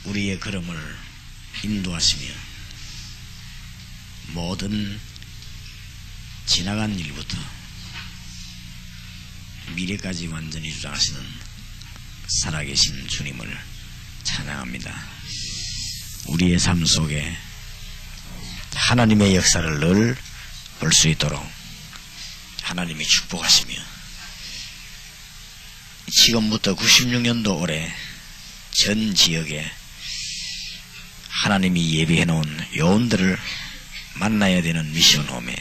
우리의 걸음을 인도하시며 모든 지나간 일부터 미래까지 완전히 주장하시는 살아계신 주님을 찬양합니다. 우리의 삶 속에 하나님의 역사를 늘 볼 수 있도록 하나님이 축복하시며 지금부터 96년도 올해 전 지역에 하나님이 예비해 놓은 요원들을 만나야 되는 미션홈에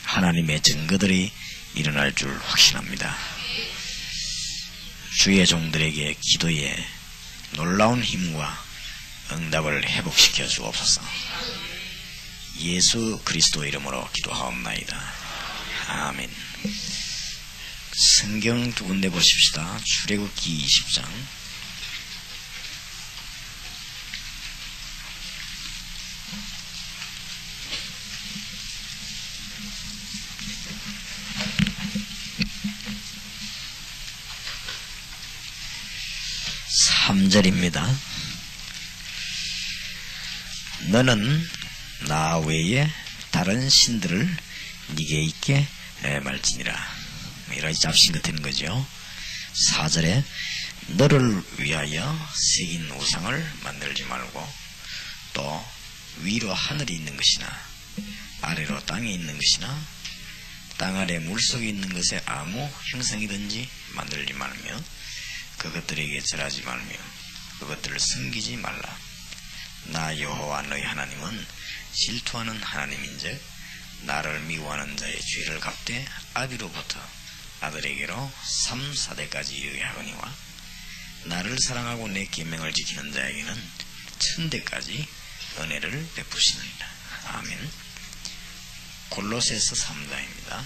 하나님의 증거들이 일어날 줄 확신합니다. 주의 종들에게 기도에 놀라운 힘과 응답을 회복시켜 주옵소서. 예수 그리스도 이름으로 기도하옵나이다. 아멘. 성경 두 군데 보십시다. 출애굽기 20장 3절입니다. 너는 나 외에 다른 신들을 네게 있게 말지니라. 이런 잡신 같은 거죠. 4절에 너를 위하여 새긴 우상을 만들지 말고 또 위로 하늘이 있는 것이나 아래로 땅에 있는 것이나 땅 아래 물속에 있는 것에 아무 형상이든지 만들지 말며 그것들에게 절하지 말며 그것들을 섬기지 말라. 나 여호와 너희 하나님은 질투하는 하나님인즉 나를 미워하는 자의 죄를 갚되 아비로부터 아들에게로 3, 4대까지 이르게 하거니와 나를 사랑하고 내 계명을 지키는 자에게는 1000대까지 은혜를 베푸시느니라. 아멘. 골로새서 3장입니다.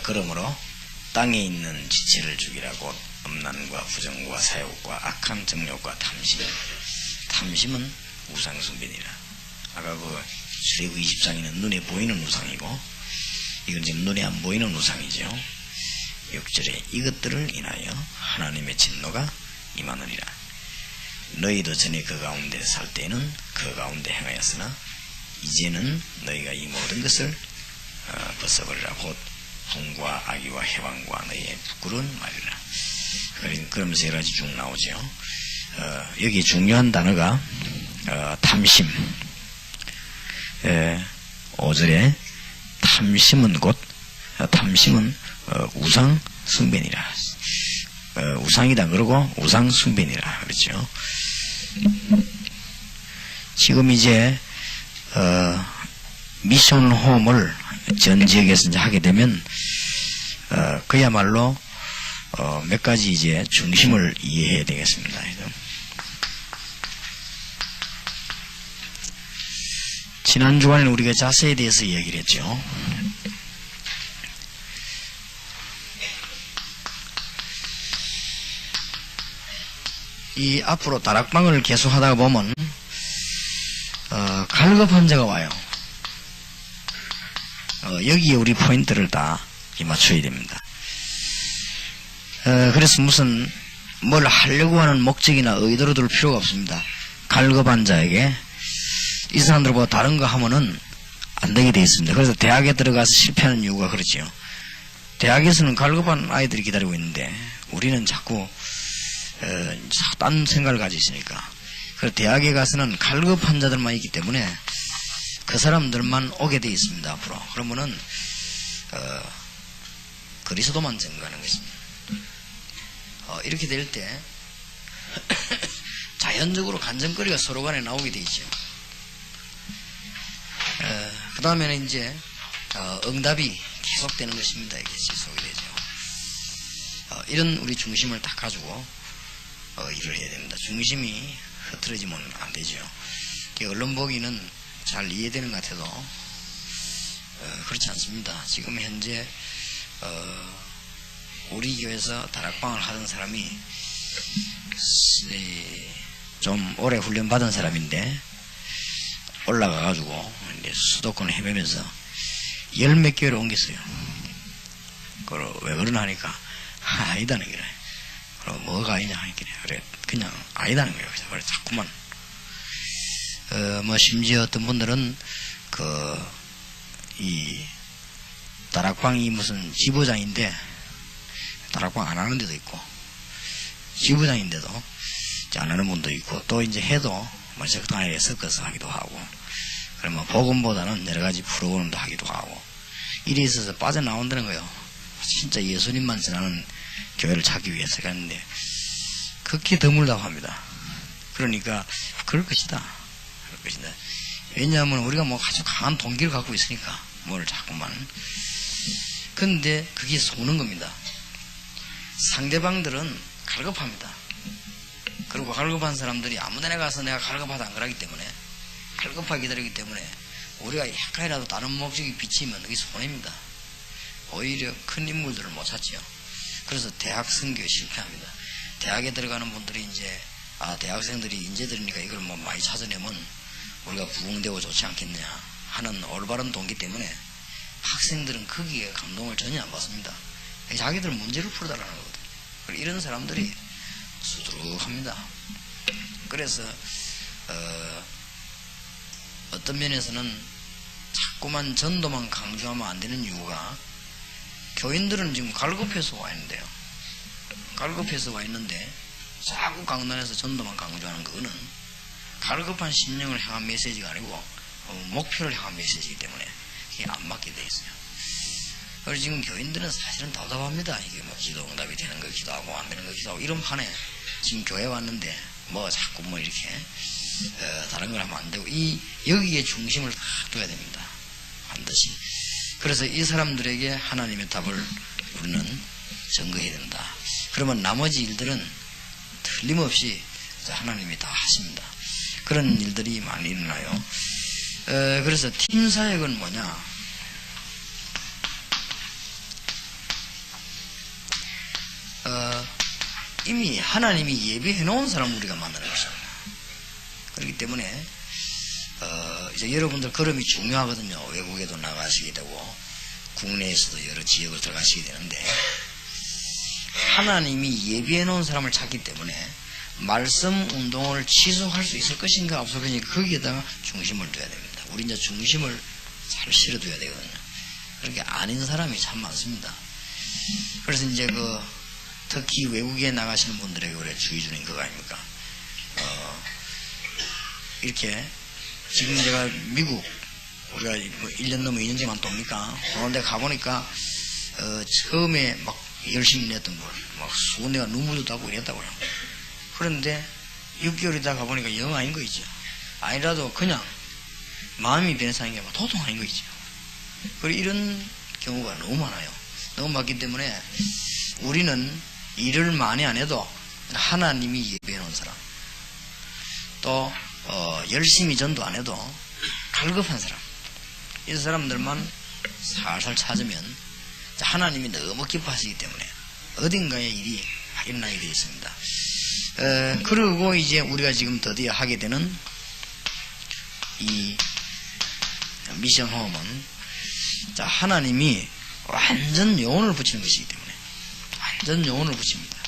그러므로 땅에 있는 지체를 죽이라고 음란과 부정과 사욕과 악한 정욕과 탐심은 우상숭배니라. 아까 그 출애굽기 20장에는 눈에 보이는 우상이고 이건 지금 눈에 안 보이는 우상이죠. 6절에 이것들을 인하여 하나님의 진노가 임하느니라. 너희도 전에 그 가운데 살 때는 그 가운데 행하였으나 이제는 너희가 이 모든 것을 벗어버리라. 곧 분과 악의와 해방과 너희의 부끄러운 말이라. 그러면서 여러 가지 쭉 나오죠. 여기 중요한 단어가 탐심. 5절에 탐심은 우상 숭배니라. 우상이다 그러고 우상 숭배니라 그렇죠. 지금 이제 미션 홈을 전 지역에서 이제 하게 되면 그야말로 몇 가지 이제 중심을 이해해야 되겠습니다. 지난 주간에 우리가 자세에 대해서 이야기를 했죠. 이 앞으로 다락방을 계속 하다가 보면 갈급한 자가 와요. 여기에 우리 포인트를 다 맞춰야 됩니다. 그래서 무슨 뭘 하려고 하는 목적이나 의도로 둘 필요가 없습니다. 갈급한 자에게 이 사람들보다 다른 거 하면은 안 되게 되어 있습니다. 그래서 대학에 들어가서 실패하는 이유가 그렇지요. 대학에서는 갈급한 아이들이 기다리고 있는데 우리는 자꾸 딴 생각을 가지고 있으니까. 그래서 대학에 가서는 갈급한 자들만 있기 때문에 그 사람들만 오게 되어 있습니다. 앞으로. 그러면은 그리스도만 증거하는 것입니다. 이렇게 될 때 자연적으로 간증거리가 서로 간에 나오게 되어 있죠. 그 다음에는 이제 응답이 계속되는 것입니다. 이게 지속이 되죠. 이런 우리 중심을 딱 가지고 일을 해야 됩니다. 중심이 흐트러지면 안 되죠. 언론 보기는 잘 이해되는 것 같아도 그렇지 않습니다. 지금 현재 우리 교회에서 다락방을 하던 사람이 좀 오래 훈련 받은 사람인데 올라가가지고 이제 수도권을 헤매면서 열 몇 개월을 옮겼어요. 그걸 왜 그러나 하니까 아니다는 거래. 그럼 뭐가 아니냐 하니까 그래 그냥 아니다는 거예요. 그래서 자꾸만 뭐 심지어 어떤 분들은 이 다락방이 무슨 지부장인데 다락방 안 하는 데도 있고 지부장인데도 안 하는 분도 있고 또 이제 해도 뭐 적당하게 섞어서 하기도 하고 그러면 복음보다는 여러 가지 프로그램도 하기도 하고 일이 있어서 빠져나온다는 거예요. 진짜 예수님만 전하는 교회를 찾기 위해서 갔는데 극히 드물다고 합니다. 그러니까 그럴 것이다. 왜냐하면 우리가 뭐 아주 강한 동기를 갖고 있으니까 뭘 자꾸만. 근데 그게 속는 겁니다. 상대방들은 갈급합니다. 그리고 갈급한 사람들이 아무데나 가서 내가 갈급하다 안 그러기 때문에 갈급하게 기다리기 때문에 우리가 약간이라도 다른 목적이 비치면 그게 손해입니다. 오히려 큰 인물들을 못 찾지요. 그래서 대학 선교에 실패합니다. 대학에 들어가는 분들이 이제 대학생들이 인재들이니까 이걸 뭐 많이 찾아내면 우리가 부흥되고 좋지 않겠냐 하는 올바른 동기 때문에 학생들은 거기에 감동을 전혀 안 받습니다. 자기들은 문제를 풀어달라는 거거든요. 이런 사람들이 수두룩합니다. 그래서 어떤 면에서는 자꾸만 전도만 강조하면 안 되는 이유가 교인들은 지금 갈급해서 와 있는데요. 갈급해서 와 있는데 자꾸 강단에서 전도만 강조하는 그거는 갈급한 심령을 향한 메시지가 아니고 목표를 향한 메시지이기 때문에 이게 안 맞게 돼 있어요. 그래서 지금 교인들은 사실은 답답합니다. 이게 뭐 기도 응답이 되는 거 기도하고 안 되는 거 기도하고 이런 판에 지금 교회 왔는데 뭐 자꾸 뭐 이렇게 다른 걸 하면 안 되고 여기에 중심을 다 둬야 됩니다. 반드시. 그래서 이 사람들에게 하나님의 답을 우리는 전거해야 된다. 그러면 나머지 일들은 틀림없이 하나님이 다 하십니다. 그런 일들이 많이 일어나요. 그래서 팀 사역은 뭐냐? 이미 하나님이 예비해 놓은 사람을 우리가 만나는 것입니다. 그렇기 때문에 이제 여러분들 걸음이 중요하거든요. 외국에도 나가시게 되고 국내에서도 여러 지역을 들어가시게 되는데 하나님이 예비해 놓은 사람을 찾기 때문에 말씀 운동을 지속할 수 있을 것인가 없을 것인가 거기에다가 중심을 둬야 됩니다. 우리 이제 중심을 잘 실어둬야 되거든요. 그렇게 아닌 사람이 참 많습니다. 그래서 이제 특히 외국에 나가시는 분들에게 우리가 주의 주는 그거 아닙니까? 이렇게 지금 제가 미국 우리가 1년 넘어 2년 전만 돕니까? 그런데 가보니까 처음에 막 열심히 냈던 걸 막 수군데가 눈물도 나고 이랬다고요. 그런데 6개월이다 가보니까 영 아닌 거 있죠. 아니라도 그냥 마음이 변상인 게 막 도통 아닌 거 있죠. 그리고 이런 경우가 너무 많아요. 너무 많기 때문에 우리는 일을 많이 안 해도 하나님이 예배해 놓은 사람, 또 열심히 전도 안 해도 갈급한 사람, 이 사람들만 살살 찾으면 하나님이 너무 기뻐하시기 때문에 어딘가에 일이 일어나게 되어 있습니다. 그리고 이제 우리가 지금 드디어 하게 되는 이 미션 홈은 하나님이 완전 영혼을 붙이는 것이기 때문에 완전 영혼을 붙입니다.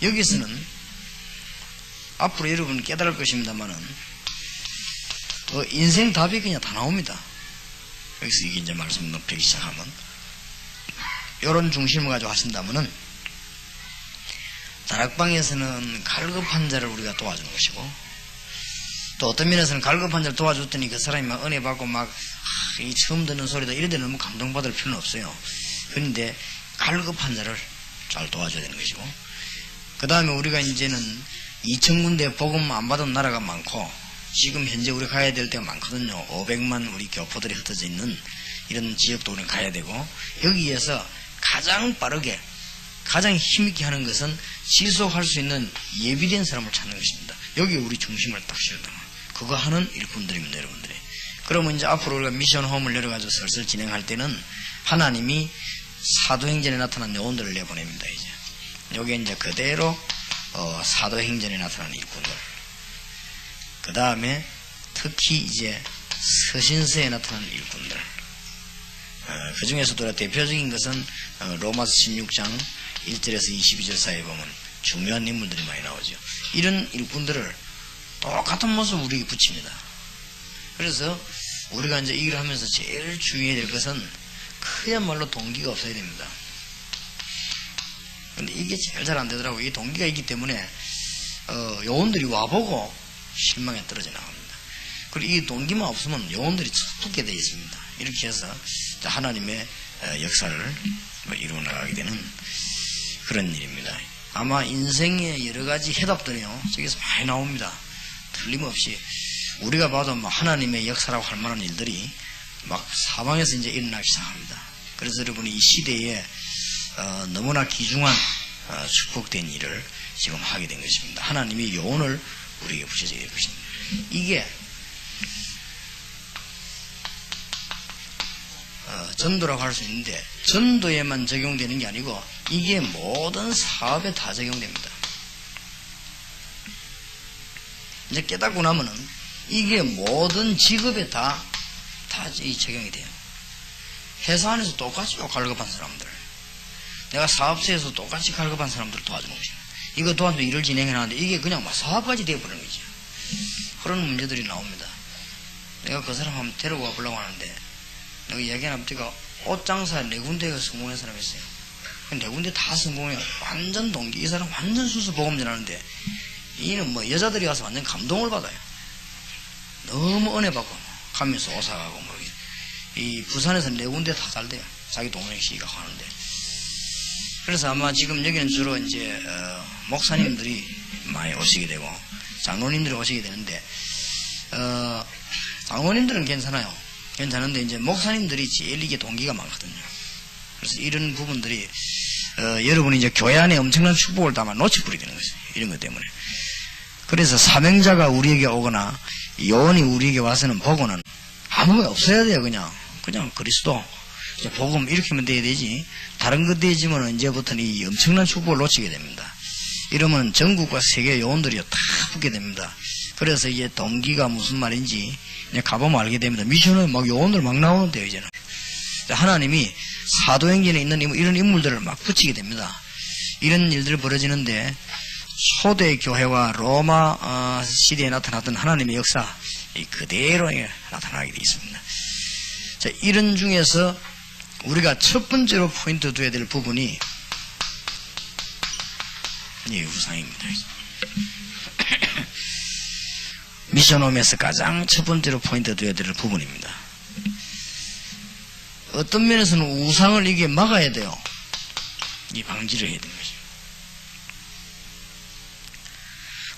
여기서는 앞으로 여러분 깨달을 것입니다만은 인생 답이 그냥 다 나옵니다. 여기서 이게 이제 말씀 높이기 시작하면 이런 중심을 가지고 하신다면은 다락방에서는 갈급한 자를 우리가 도와주는 것이고 또 어떤 면에서는 갈급한 자를 도와줬더니 그 사람이 막 은혜 받고 막 이 처음 듣는 소리다 이런 데는 너무 감동받을 필요는 없어요. 그런데 갈급한 자를 잘 도와줘야 되는 것이고 그 다음에 우리가 이제는 2,000군데 복음 안 받은 나라가 많고 지금 현재 우리 가야 될 때가 많거든요. 500만 우리 교포들이 흩어져 있는 이런 지역도 우리는 가야 되고 여기에서 가장 빠르게 가장 힘있게 하는 것은 지속할 수 있는 예비된 사람을 찾는 것입니다. 여기에 우리 중심을 딱 씌웠다. 그거 하는 일꾼들입니다, 여러분들이. 그러면 이제 앞으로 우리가 미션 홈을 내려가지고 슬슬 진행할 때는 하나님이 사도행전에 나타난 요원들을 내보냅니다, 이제. 여기에 이제 그대로, 사도행전에 나타나는 일꾼들. 그 다음에 특히 이제 서신서에 나타나는 일꾼들. 그 중에서도 대표적인 것은 로마서 16장 1절에서 22절 사이에 보면 중요한 인물들이 많이 나오죠. 이런 일꾼들을 똑같은 모습 우리에게 붙입니다. 그래서 우리가 이제 이 일을 하면서 제일 주의해야 될 것은 그야말로 동기가 없어야 됩니다. 근데 이게 제일 잘 안 되더라고요. 이 동기가 있기 때문에 요원들이 와보고 실망에 떨어져 나갑니다. 그리고 이 동기만 없으면 요원들이 붙게 되어 있습니다. 이렇게 해서 하나님의 역사를 이루어 나가게 되는 그런 일입니다. 아마 인생의 여러 가지 해답들이요, 저기서 많이 나옵니다. 틀림없이 우리가 봐도 하나님의 역사라고 할 만한 일들이 막 사방에서 이제 일어나기 시작합니다. 그래서 여러분이 이 시대에 너무나 귀중한 축복된 일을 지금 하게 된 것입니다. 하나님이 요원을 우리에게 부셔지게 될 것입니다. 이게 전도라고 할 수 있는데 전도에만 적용되는 게 아니고 이게 모든 사업에 다 적용됩니다. 이제 깨닫고 나면은 이게 모든 직업에 다 적용이 돼요. 회사 안에서 똑같이 갈급한 사람들, 내가 사업소에서 똑같이 갈급한 사람들을 도와주는 것입니다. 이거 도와서 일을 진행해 나가는데 이게 그냥 사업까지 되어버리는 거죠. 그런 문제들이 나옵니다. 내가 그 사람 한번 데리고 와보려고 하는데 내가 이야기하면 제가 옷 장사에 4군데가 성공한 사람이 있어요. 4군데 다 성공해요. 완전 동기. 이 사람 완전 수수보금전 하는데 이는 여자들이 와서 완전 감동을 받아요. 너무 은혜 받고 가면서 오사가고 이 부산에서 4군데 다 잘 돼요. 자기 동생 씨가 하는데. 그래서 아마 지금 여기는 주로 이제 목사님들이 많이 오시게 되고 장로님들이 오시게 되는데 장로님들은 괜찮은데 이제 목사님들이 제일 이게 동기가 많거든요. 그래서 이런 부분들이 여러분이 이제 교회 안에 엄청난 축복을 담아 놓치버리게 되는 거죠. 이런 것 때문에. 그래서 사명자가 우리에게 오거나 요원이 우리에게 와서는 보고는 아무 없어야 돼요. 그냥 그리스도 복음 이렇게만 돼야 되지. 다른 것 되지만 이제부터는 이 엄청난 축복을 놓치게 됩니다. 이러면 전국과 세계 요원들이 다 붙게 됩니다. 그래서 이제 동기가 무슨 말인지 그냥 가보면 알게 됩니다. 미션은 요원들 막 나오는데요, 이제는. 하나님이 사도행전에 있는 이런 인물들을 막 붙이게 됩니다. 이런 일들이 벌어지는데 초대 교회와 로마 시대에 나타났던 하나님의 역사 그대로 나타나게 되어 있습니다. 자, 이런 중에서 우리가 첫 번째로 포인트 둬야 될 부분이 우상입니다. 미션홈에서 가장 첫 번째로 포인트 둬야 될 부분입니다. 어떤 면에서는 우상을 이게 막아야 돼요. 이 방지를 해야 되는 것이죠.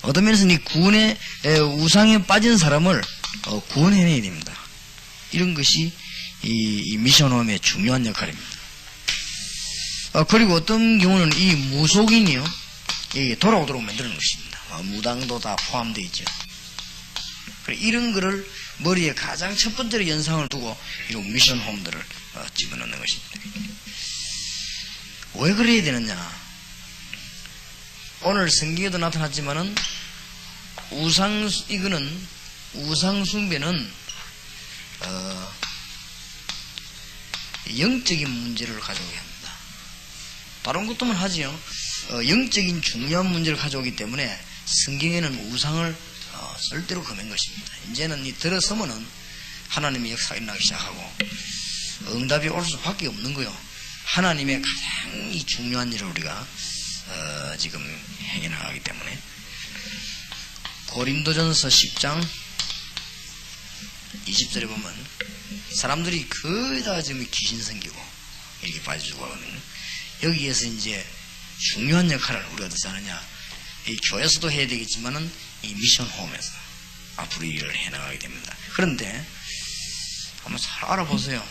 어떤 면에서는 이 구원에 우상에 빠진 사람을 구원해내야 됩니다. 이런 것이 이 미션홈의 중요한 역할입니다. 그리고 어떤 경우는 이 무속인이요, 돌아오도록 만드는 것입니다. 무당도 다 포함되어 있죠. 이런 거를 머리에 가장 첫 번째로 연상을 두고 이런 미션홈들을 집어넣는 것입니다. 왜 그래야 되느냐? 오늘 성경에도 나타났지만은 우상 숭배는 영적인 문제를 가져오게 합니다. 다른 것도만 하지요. 영적인 중요한 문제를 가져오기 때문에 성경에는 우상을 절대로 금한 것입니다. 이제는 들어서면은 하나님의 역사가 일어나기 시작하고 응답이 올 수밖에 없는 거요. 하나님의 가장 중요한 일을 우리가 지금 행해 나가기 때문에. 고린도전서 10장 20절에 보면 사람들이 거의 다 지금 귀신 생기고 이렇게 빠져주고 하거든요. 여기에서 이제 중요한 역할을 우리가 어떻게 하느냐, 이 교회에서도 해야 되겠지만은 이 미션홈에서 앞으로 일을 해나가게 됩니다. 그런데 한번 잘 알아보세요.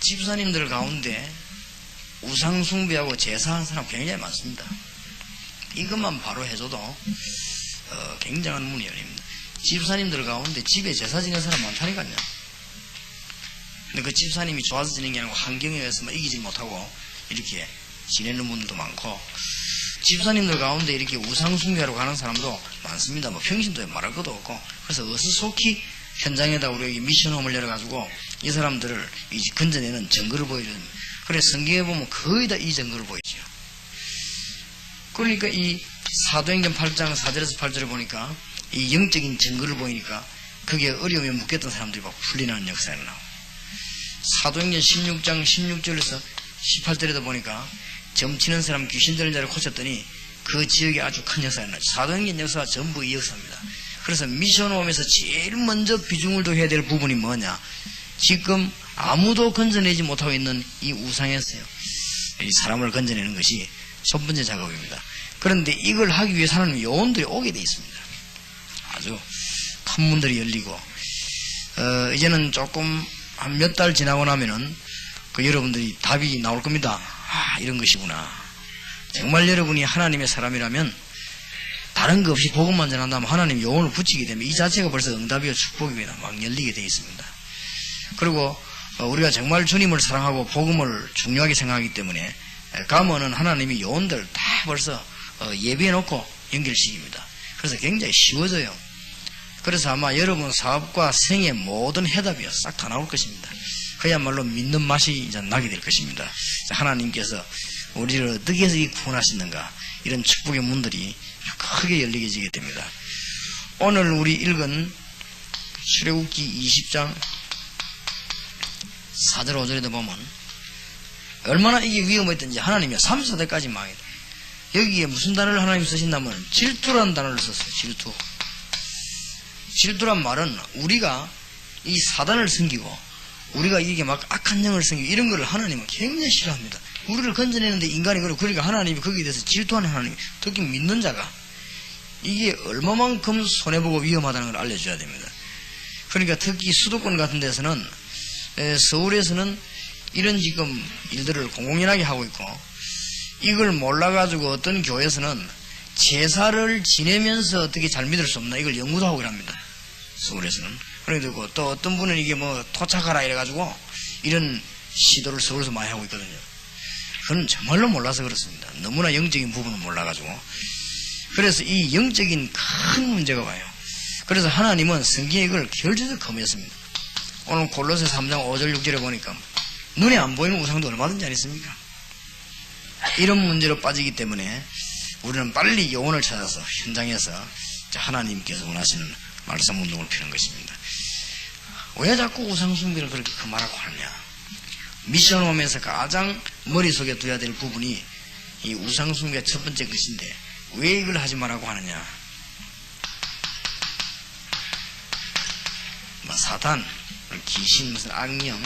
집사님들 가운데 우상숭배하고 제사하는 사람 굉장히 많습니다. 이것만 바로 해줘도 굉장한 문이 열립니다. 집사님들 가운데 집에 제사 지내는 사람 많다니까요. 근데 그 집사님이 좋아서 지내는 게 아니고 환경에 의해서 이기지 못하고 이렇게 지내는 분들도 많고, 집사님들 가운데 이렇게 우상숭배하러 가는 사람도 많습니다. 뭐 평신도에 말할 것도 없고. 그래서 어수속히 현장에다 우리 여기 미션홈을 열어가지고 이 사람들을 이제 건져내는 증거를 보여줍니다. 그래서 성경에 보면 거의 다 이 증거를 보이죠. 그러니까 이 사도행전 8장 4절에서 8절을 보니까 이 영적인 증거를 보이니까 그게 어려움에 묶였던 사람들이 막 풀리는 역사가 나오고, 사도행전 16장 16절에서 18절에도 보니까 점치는 사람 귀신 들린 자를 고쳤더니 그 지역에 아주 큰 역사가 나죠. 사도행전 역사가 전부 이 역사입니다. 그래서 미션홈에서 제일 먼저 비중을 둬야 될 부분이 뭐냐, 지금 아무도 건져내지 못하고 있는 이 우상에서요, 이 사람을 건져내는 것이 첫 번째 작업입니다. 그런데 이걸 하기 위해서 하나님 요원들이 오게 돼 있습니다. 아주 판문들이 열리고, 이제는 조금 한 몇 달 지나고 나면은 여러분들이 답이 나올 겁니다. 아, 이런 것이구나. 정말 여러분이 하나님의 사람이라면 다른 거 없이 복음만 전한다면 하나님 요원을 붙이게 되면 이 자체가 벌써 응답이요 축복이나 막 열리게 되어 있습니다. 그리고 우리가 정말 주님을 사랑하고 복음을 중요하게 생각하기 때문에 가면은 하나님이 요원들 다 벌써 예비해 놓고 연결시킵니다. 그래서 굉장히 쉬워져요. 그래서 아마 여러분 사업과 생의 모든 해답이 싹 다 나올 것입니다. 그야말로 믿는 맛이 이제 나게 될 것입니다. 하나님께서 우리를 어떻게 해서 구원하시는가, 이런 축복의 문들이 크게 열리게 됩니다. 오늘 우리 읽은 출애굽기 20장 4절 5절에도 보면 얼마나 이게 위험했던지 하나님이 3, 4대까지 망해요. 여기에 무슨 단어를 하나님 쓰신다면 질투라는 단어를 썼어요. 질투. 질투란 말은 우리가 이 사단을 섬기고 우리가 이게 막 악한 영을 섬기고 이런 거를 하나님은 굉장히 싫어합니다. 우리를 건져내는데 인간이 그러니까 하나님이 거기에 대해서 질투하는 하나님, 특히 믿는 자가 이게 얼마만큼 손해보고 위험하다는 걸 알려줘야 됩니다. 그러니까 특히 수도권 같은 데서는, 서울에서는 이런 지금 일들을 공공연하게 하고 있고, 이걸 몰라가지고 어떤 교회에서는 제사를 지내면서 어떻게 잘 믿을 수 없나, 이걸 연구도 하고 합니다. 서울에서는. 그리고 또 어떤 분은 이게 뭐 토착하라 이래가지고 이런 시도를 서울에서 많이 하고 있거든요. 그건 정말로 몰라서 그렇습니다. 너무나 영적인 부분은 몰라가지고. 그래서 이 영적인 큰 문제가 와요. 그래서 하나님은 성경에 이걸 결정적으로 검했습니다. 오늘 골로새 3장 5절 6절에 보니까 눈에 안 보이는 우상도 얼마든지 아니습니까? 이런 문제로 빠지기 때문에 우리는 빨리 요원을 찾아서 현장에서 하나님께서 원하시는 말씀 운동을 피는 것입니다. 왜 자꾸 우상숭배를 그렇게 그만하고 하느냐? 미션홈에서 가장 머릿속에 둬야 될 부분이 이 우상숭배가 첫 번째 것인데 왜 이걸 하지 말라고 하느냐? 사단, 귀신, 무슨 악령,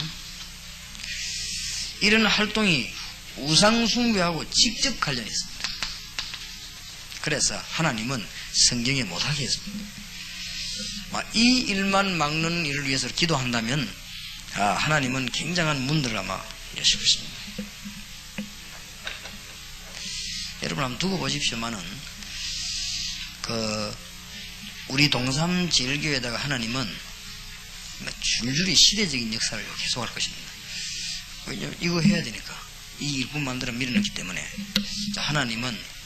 이런 활동이 우상숭배하고 직접 관련이 있습니다. 그래서 하나님은 성경에 못하게 했습니다. 이 일만 막는 일을 위해서 기도한다면 하나님은 굉장한 문들을 아마 여실 것입니다. 여러분 한번 두고 보십시오만은 우리 동삼 제일교회에다가 하나님은 줄줄이 시대적인 역사를 계속할 것입니다. 왜냐하면 이거 해야 되니까 이 일꾼 만들어 밀어넣기 때문에 하나님은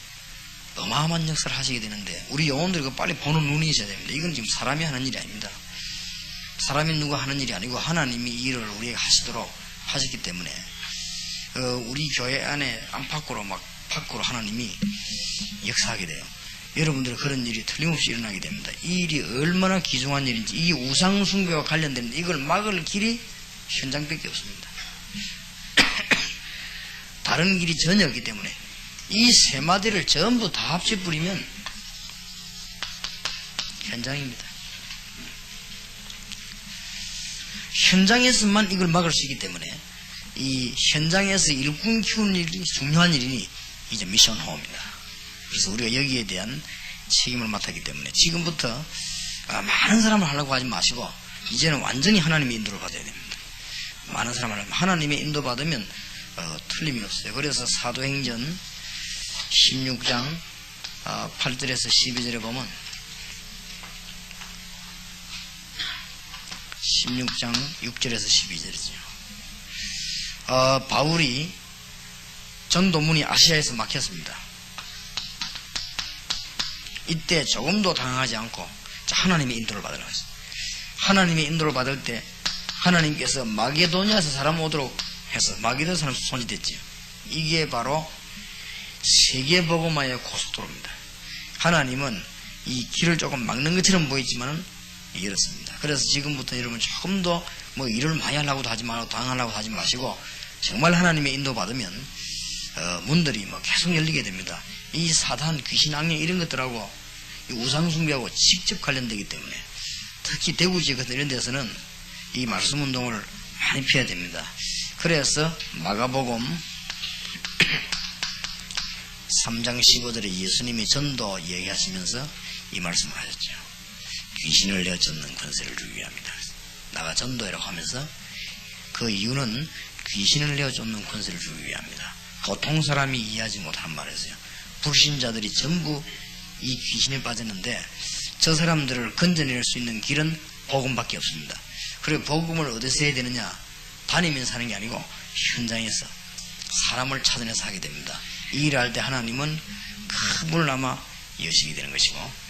어마어마한 역사를 하시게 되는데 우리 영혼들이 빨리 보는 눈이 있어야 됩니다. 이건 지금 사람이 하는 일이 아닙니다. 사람이 누가 하는 일이 아니고 하나님이 이 일을 우리에게 하시도록 하셨기 때문에 우리 교회 안에 안팎으로 밖으로 하나님이 역사하게 돼요. 여러분들 그런 일이 틀림없이 일어나게 됩니다. 이 일이 얼마나 귀중한 일인지, 이 우상숭배와 관련된 이걸 막을 길이 현장밖에 없습니다. 다른 길이 전혀 없기 때문에 이 세 마디를 전부 다 합쳐 뿌리면 현장입니다. 현장에서만 이걸 막을 수 있기 때문에 이 현장에서 일꾼 키우는 일이 중요한 일이니 이제 미션홈입니다. 그래서 우리가 여기에 대한 책임을 맡았기 때문에 지금부터 많은 사람을 하려고 하지 마시고 이제는 완전히 하나님의 인도를 받아야 됩니다. 많은 사람을 하나님의 인도받으면 틀림이 없어요. 그래서 사도행전 16장 8절에서 12절에 보면 16장 6절에서 12절이죠. 바울이 전도문이 아시아에서 막혔습니다. 이때 조금도 당황하지 않고 하나님의 인도를 받으라고 했어요. 하나님의 인도를 받을 때 하나님께서 마게도니아에서 사람 오도록 해서 마게도니아 사람 손짓했지요. 이게 바로 세계복음화의 고속도로입니다. 하나님은 이 길을 조금 막는 것처럼 보이지만은 이렇습니다. 그래서 지금부터 여러분 조금 더 뭐 일을 많이 하려고도 하지 말고 당하려고 하지 마시고 정말 하나님의 인도 받으면 문들이 뭐 계속 열리게 됩니다. 이 사단, 귀신, 악령 이런 것들하고 이 우상숭배하고 직접 관련되기 때문에 특히 대구 지역 같은 이런 데서는 이 말씀 운동을 많이 피해야 됩니다. 그래서 마가복음 3장 15절에 예수님이 전도 얘기하시면서 이 말씀을 하셨죠. 귀신을 내쫓는 권세를 주기 위함이다. 나가 전도해라고 하면서 그 이유는 귀신을 내쫓는 권세를 주기 위함이다. 보통 사람이 이해하지 못하는 말이었어요. 불신자들이 전부 이 귀신에 빠졌는데 저 사람들을 건져낼 수 있는 길은 복음밖에 없습니다. 그리고 복음을 어디서 해야 되느냐? 다니면서 하는 게 아니고 현장에서 사람을 찾아내서 하게 됩니다. 이 일을 할 때 하나님은 큰 문을 아마 여시게 되는 것이고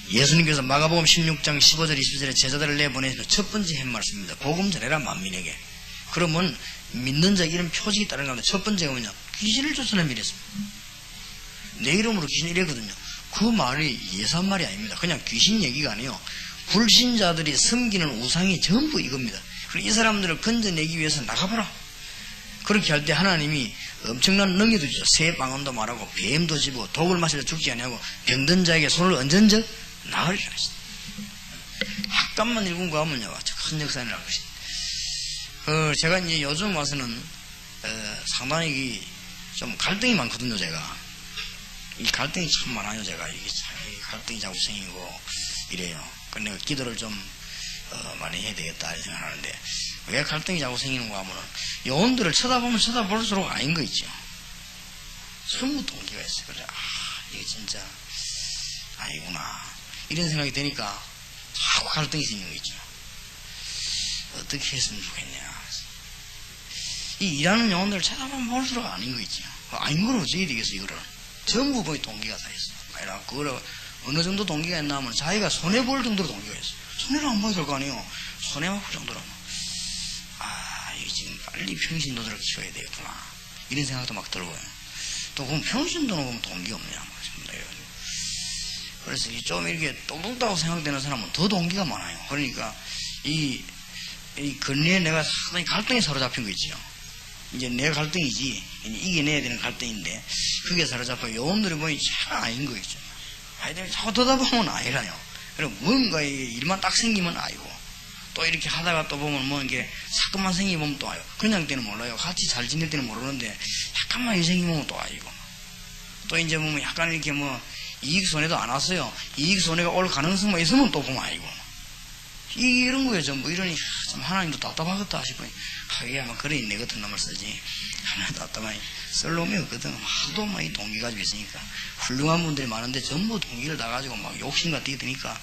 예수님께서 마가복음 16장 15절 20절에 제자들을 내보내시는 첫 번째 한 말씀입니다. 복음 전해라 만민에게. 그러면 믿는 자 이런 표식이 따른 가운데 첫 번째가 뭐냐? 귀신을 쫓아내면 이랬습니다. 내 이름으로 귀신 이랬거든요. 그 말이 예사한 말이 아닙니다. 그냥 귀신 얘기가 아니에요. 불신자들이 섬기는 우상이 전부 이겁니다. 그리고 이 사람들을 건져내기 위해서 나가보라. 그렇게 할 때 하나님이 엄청난 능력도 주죠. 새 방언도 말하고 뱀도 집고 독을 마시려 죽지 아니하고 병든 자에게 손을 얹은즉 나으리라 하시다. 학감만 읽은 거 하면요 큰 역사를 할 것이다. 제가 이제 요즘 와서는 상당히 좀 갈등이 많거든요. 제가 이 갈등이 참 많아요. 제가 이게 참 갈등이 자꾸 생기고 이래요. 근데 내가 기도를 좀 많이 해야 되겠다 이렇게 생각하는데 왜 갈등이 자꾸 생기는가 하면은 영혼들을 쳐다보면 쳐다볼수록 아닌 거 있죠. 전부 동기가 있어요. 그래 이게 진짜 아니구나 이런 생각이 드니까 자꾸 갈등이 생기는 거 있죠. 어떻게 했으면 좋겠냐. 이 일하는 영혼들을 쳐다보면 볼수록 아닌 거 있죠. 아닌 걸 어찌 해야 되겠어. 이거를 전부 거의 동기가 다 있어. 그거를 어느 정도 동기가 있나 하면 자기가 손해볼 정도로 동기가 있어. 손해를 안 봐야 될 거 아니에요. 손해만 볼 정도라면 이게 지금 빨리 평신도들을 키워야 되겠구나 이런 생각도 막 들고요. 또 그럼 평신도는 보면 동기가 없냐 그래서 좀 이렇게 똑똑하다고 생각되는 사람은 더 동기가 많아요. 그러니까 이 근래에 내가 상당히 갈등이 사로잡힌 거 있죠. 이제 내 갈등이지 이겨내야 되는 갈등인데 그게 사로잡혀 영혼들이 보니 참 아닌 거 있죠. 아이들이 자꾸 들여다보면 아니라요. 그리고 뭔가 일만 딱 생기면 아이고 또 이렇게 하다가 또 보면 뭐 이게 사건만 생기면 또 아이고 그냥 때는 몰라요. 같이 잘 지낼 때는 모르는데 약간만 일 생기면 또 아이고 또 이제 보면 약간 이렇게 뭐 이익 손해도 안 왔어요. 이익 손해가 올 가능성만 있으면 또 보면 아이고 이런 거에 전부 이러니 참 하나님도 답답하겠다 싶으니 하기야 아마 그러니 내 같은 놈을 쓰지 하나님 답답하니 쓸 놈이 없거든. 하도 막 이 동기 가지고 있으니까 훌륭한 분들이 많은데 전부 동기를 다 가지고 막 욕심과 뛰드니까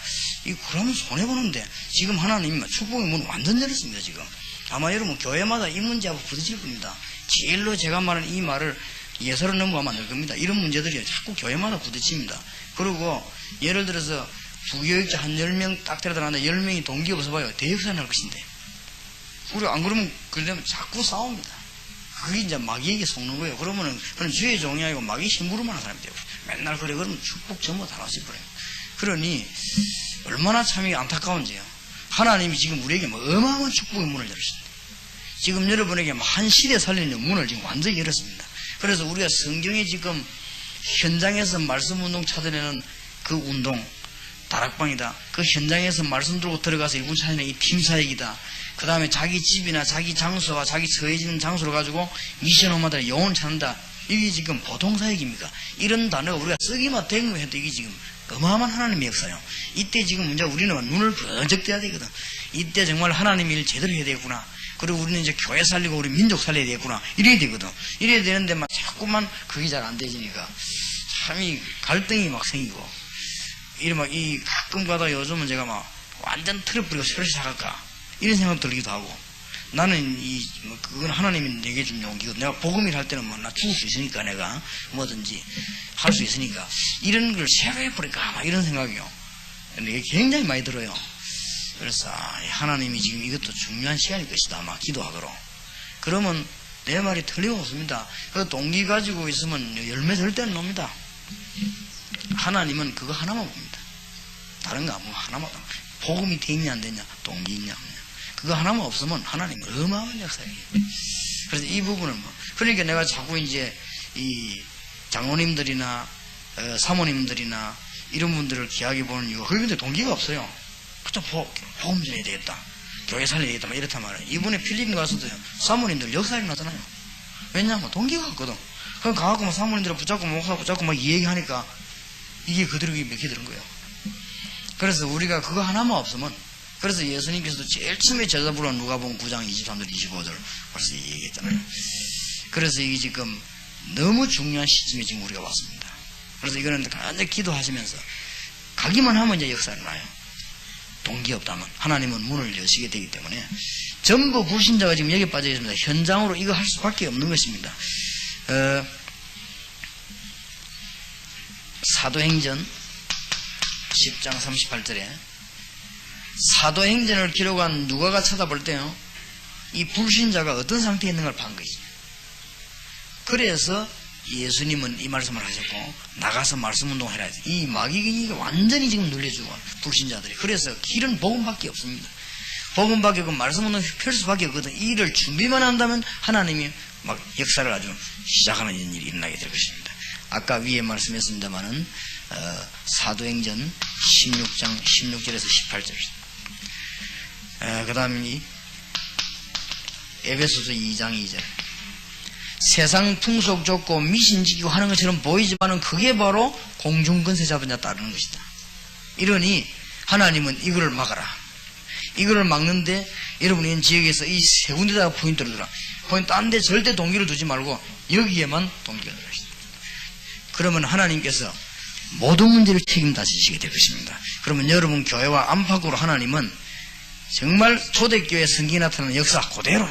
그러면 손해보는데 지금 하나님이 축복의 문 완전 열었습니다. 지금 아마 여러분 교회마다 이 문제하고 부딪힐 겁니다. 제일로 제가 말하는 이 말을 예서로 넘어가면 안 될 겁니다. 이런 문제들이 자꾸 교회마다 부딪힙니다. 그리고 예를 들어서 부교육자 한 10명 딱 데려다 놨는데 10명이 동기 없어 봐요. 대역사 날 것인데 우리 안 그러면 그러면 자꾸 싸웁니다. 그게 이제 마귀에게 속는 거예요. 그러면은 그런 주의 종이 아니고 마귀 심부름 하는 사람이 돼요. 맨날 그래 그러면 축복 전부 다 놔버려요. 그러니 얼마나 참 안타까운지요. 하나님이 지금 우리에게 뭐 어마어마한 축복의 문을 열었습니다. 지금 여러분에게 한 시대 살리는 문을 지금 완전히 열었습니다. 그래서 우리가 성경에 지금 현장에서 말씀 운동 찾아내는 그 운동 다락방이다. 그 현장에서 말씀 들고 들어가서 일꾼 찾아내는 이 팀 사역이다. 그 다음에 자기 집이나 자기 장소와 자기 처해지는 장소를 가지고 미션 오마다 영혼 찾는다. 이게 지금 보통 사역입니까? 이런 단어가 우리가 쓰기만 대응해도 이게 지금 어마어마한 하나님의 역사요. 이때 지금 이제 우리는 눈을 번쩍 떼야 되거든. 이때 정말 하나님 일 제대로 해야 되겠구나. 그리고 우리는 이제 교회 살리고 우리 민족 살려야 되겠구나. 이래야 되거든. 이래야 되는데 막 자꾸만 그게 잘 안 되지니까 참 이 갈등이 막 생기고 이러면 이 가끔 가다 요즘은 제가 막 완전 틀어버리고 새로 시작할까 이런 생각 들기도 하고 나는 그건 하나님이 내게 준 용기고 내가 복음일 할 때는 뭐 나 죽을 수 있으니까 내가 뭐든지 할 수 있으니까 이런 걸 새로 해버릴까 막 이런 생각이요. 이게 굉장히 많이 들어요. 그래서 하나님이 지금 이것도 중요한 시간일 것이다 아마 기도하도록. 그러면 내 말이 틀림없습니다. 그 동기 가지고 있으면 열매 절대 안 놉니다. 하나님은 그거 하나만 봅니다. 다른 거 아무 하나만. 복음이 돼 있냐 안 되냐, 동기 있냐 없냐. 그거 하나만 없으면 하나님은 어마어마한 역사예요. 그래서 이 부분은 뭐 그러니까 내가 자꾸 이제 이 장로님들이나 사모님들이나 이런 분들을 귀하게 보는 이유가 그런데 동기가 없어요. 그쵸, 복음 전해야 되겠다, 교회 살려야 되겠다 막 이렇단 말이에요. 이번에 필리핀 가서도 사모님들 역사 일어나잖아요. 왜냐하면 동기가 없거든. 그럼 가갖고 막 사모님들을 붙잡고 목사 붙잡고 막 얘기하니까 이게 그대로 맥혀드는 거예요. 그래서 우리가 그거 하나만 없으면, 그래서 예수님께서도 제일 처음에 제자부로 누가복음 9장 23절 25절 벌써 얘기했잖아요. 그래서 이게 지금 너무 중요한 시점에 지금 우리가 왔습니다. 그래서 이거는 간절히 기도하시면서 가기만 하면 이제 역사가 나요. 동기 없다면 하나님은 문을 여시게 되기 때문에 전부 불신자가 지금 여기에 빠져 있습니다. 현장으로 이거 할 수밖에 없는 것입니다. 사도행전 10장 38절에 사도행전을 기록한 누가가 찾아볼 때요, 이 불신자가 어떤 상태에 있는 걸 본 거지. 그래서 예수님은 이 말씀을 하셨고 나가서 말씀 운동해라. 이 마귀가 완전히 지금 눌려주고 불신자들이. 그래서 길은 복음밖에 없습니다. 복음밖에 없고 말씀 운동 펼 수밖에 없거든. 이 일을 준비만 한다면 하나님이 막 역사를 아주 시작하는 일이 일어나게 될 것입니다. 아까 위에 말씀했습니다마는 사도행전 16장 16절에서 18절. 그 다음에 에베소서 2장 2절. 세상 풍속 좋고 미신지기고 하는 것처럼 보이지만은 그게 바로 공중권세 잡은 자 따르는 것이다. 이러니 하나님은 이거를 막아라. 이거를 막는데 여러분이 지역에서 이 세 군데다가 포인트를 두라. 포인트 딴 데 절대 동기를 두지 말고 여기에만 동기를 두라. 그러면 하나님께서 모든 문제를 책임다지시게 될 것입니다. 그러면 여러분 교회와 안팎으로 하나님은 정말 초대교회 성경에 나타나는 역사 그대로.